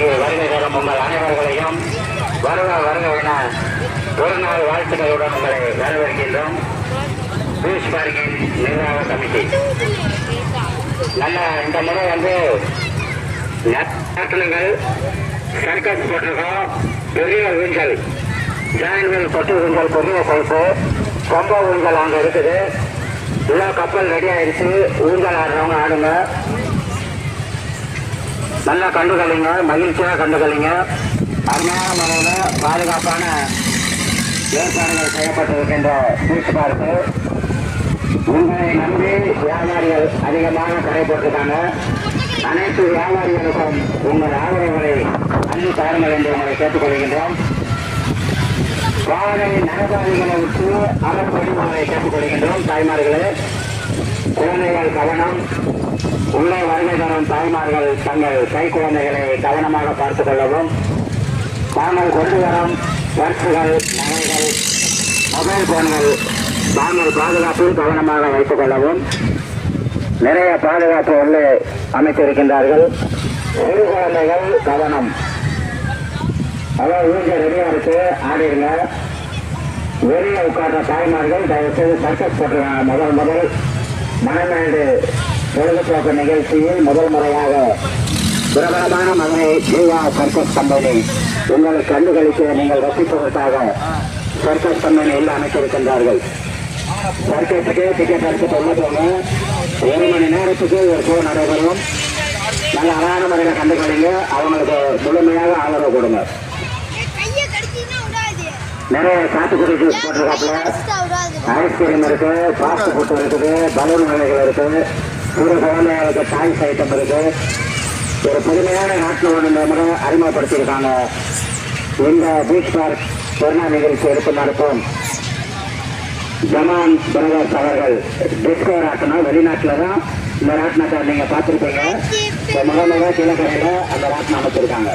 நிகழ்ச்சிக்கு வருகை தரும் உங்கள் அனைவர்களையும் வருக வருக என ஒரு நாள் வாழ்த்துக்களுடன் உங்களை வரவேற்கின்றோம். பீச் பார்க்கின் நிர்வாக கமிட்டி நல்ல இந்த முறை நாட்டினங்கள் சர்க்கஸ் போட்டிருக்கோம். பெரிய ஊஞ்சல் ஜாயின்கள் கொட்டு ஊஞ்சல் பெரிய சைப்பு கொம்ப ஊஞ்சல் அங்கே இருக்குது. எல்லா கப்பல் ரெடி ஆயிடுச்சு. ஊஞ்சல் ஆடுறவங்க ஆடுங்க, நல்லா கண்டுகளிங்க, மகிழ்ச்சியாக கண்டுகளிங்க. அருமையான முறையில் பாதுகாப்பான ஏற்பாடுகள் செய்யப்பட்டிருக்கின்ற பீச் பார்க்கு. உங்களை நம்பி வியாபாரிகள் அதிகமாக கடை போட்டிருக்காங்க. அனைத்து வியாபாரிகளுக்கும் உங்கள் ஆதரவுகளை அள்ளி தாருங்கள் என்று உங்களை கேட்டுக்கொள்கின்றோம். வாகன நகர்வாதிகளை விட்டு அறப்படி உங்களை கேட்டுக்கொள்கின்றோம். தாய்மார்களே, குழந்தைகள் கவனம். உள்ளே வருகை தரும் தாய்மார்கள் தங்கள் கை குழந்தைகளை கவனமாக பார்த்துக் கொள்ளவும். தாங்கள் கொண்டு வரும் பர்சுகள், நகைகள், மொபைல் போன்கள் தாங்கள் பாதுகாப்பில் கவனமாக வைத்துக் கொள்ளவும். நிறைய பாதுகாப்பு உள்ளே அமைத்திருக்கின்றார்கள். சிறு குழந்தைகள் கவனம். அதாவது ஊஞ்சல் ரெடியா இருக்கு, ஆடிடுங்க. வெளியே உட்கார்ற தாய்மார்கள் தயவுசெய்து சர்க்கஸ் போட்டுருக்காங்க. முதல் மணமேடு பொழுதுபோக்கு நிகழ்ச்சியில் முதல் முறையாக பிரபலமான மகனை ஜீவா சர்க்கஸ் கம்பெனி உங்களுக்கு கண்டுகளித்து நீங்கள் ரசிப்பதற்காக சர்க்கஸ் கம்பெனியில் அமைத்திருக்கின்றார்கள். சர்க்கஸுக்கு டிக்கெட் எடுத்து சொல்லுங்க. 1 மணி நேரத்துக்கு ஒரு ஷோ நடைபெறும். நல்ல அழகான முறையில் கண்டுகளிங்க. அவங்களுக்கு முழுமையாக ஆதரவு கொடுங்க. நிறைய சாத்துக்குடி ஜூஸ் போட்டிருக்காப்புல, ஐஸ்கிரீம் இருக்கு, ஃபாஸ்ட் ஃபுட் இருக்குது, பலூன் வகைகள் இருக்கு, சிறு குழந்தைகளுக்கு டாய்ஸ் ஐட்டம் இருக்கு. ஒரு புதுமையான நாட்டில் ஒன்று அறிமுகப்படுத்தியிருக்காங்க. இந்த பீச் பார்க் கொரோனா நிகழ்ச்சி எடுத்து நடத்தும் ஜமான் பிரதர்ஸ் அவர்கள் டிஸ்கோ ராட்டினம். வெளிநாட்டில் தான் இந்த ராட்டினத்தை நீங்கள் பார்த்துருப்பீங்க. முதல்ல கிழக்கரையில் அந்த ராட்டினம் அமைச்சிருக்காங்க.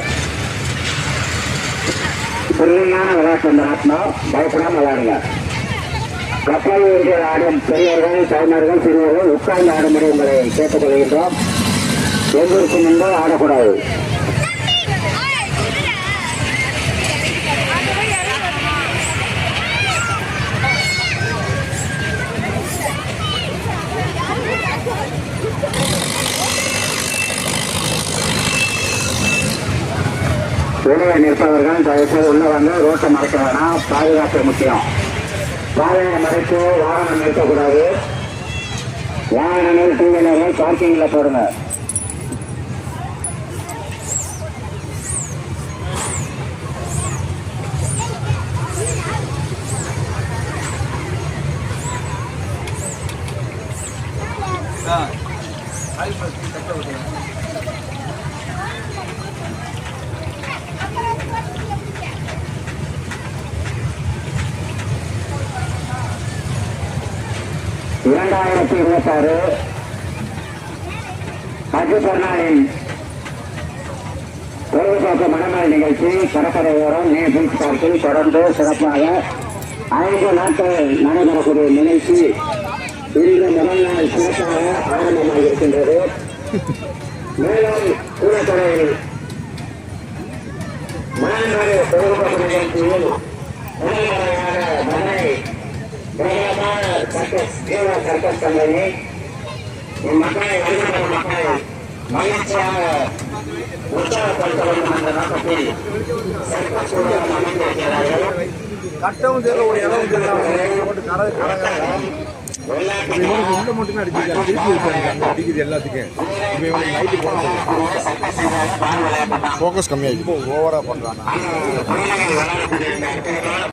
புதுமையான விளையாட்டு இந்த ராட்டினம். பயப்படாமல் விளையாடுங்க. கப்பல் ஊஞ்சல் ஆடும் பெரியவர்கள், தாய்மார்கள், சிறுவர்கள் உட்கார்ந்து ஆடும்படி உங்களை கேட்டுக்கொள்கின்றோம். எங்களுக்கு முன்பு ஆடக்கூடாது. வெளியே நிற்பவர்கள் தயவுசெய்து உள்ள வந்து ரோட்டை மறைக்க வேணாம். பாதுகாப்பு முக்கியம். பாதையை மறைத்து வாகனம் நிறுத்தக்கூடாது. வாகனங்கள் 2 வீலர்கள் பார்க்கிங்ல போடுங்க. (2026) ஹஜ் பெருநாளின் பொழுதுபோக்கு மணமேல் நிகழ்ச்சி கடற்கரையோரம் நீ பீச் பார்க்கில் தொடர்ந்து சிறப்பாக 5 நாட்கள் நடைபெறக்கூடிய நிகழ்ச்சி இன்று முதல் நாள் சிறப்பாக ஆரம்பமாக இருக்கின்றது. மேலும் கூடத்துறையில் மணமேல் பொழுதுபோக்கு நிகழ்ச்சியில் முதல்முறையாக மனை பிரபலமான சர்க்கஸ் கம்பெனி மக்களை வருகின்ற மக்களை மகிழ்ச்சியாக உற்சாகப்படுத்த வேண்டும் என்ற நோக்கத்தில் சர்க்கஸ் கூடம் அமைந்திருக்கிறார்கள். கட்டவும் தெரியல, ஒரு இடமும் மட்டுமே அடிக்குது எல்லாத்துக்கும். ஃபோக்கஸ் கம்மியாகி ஓவரா பண்றாங்க.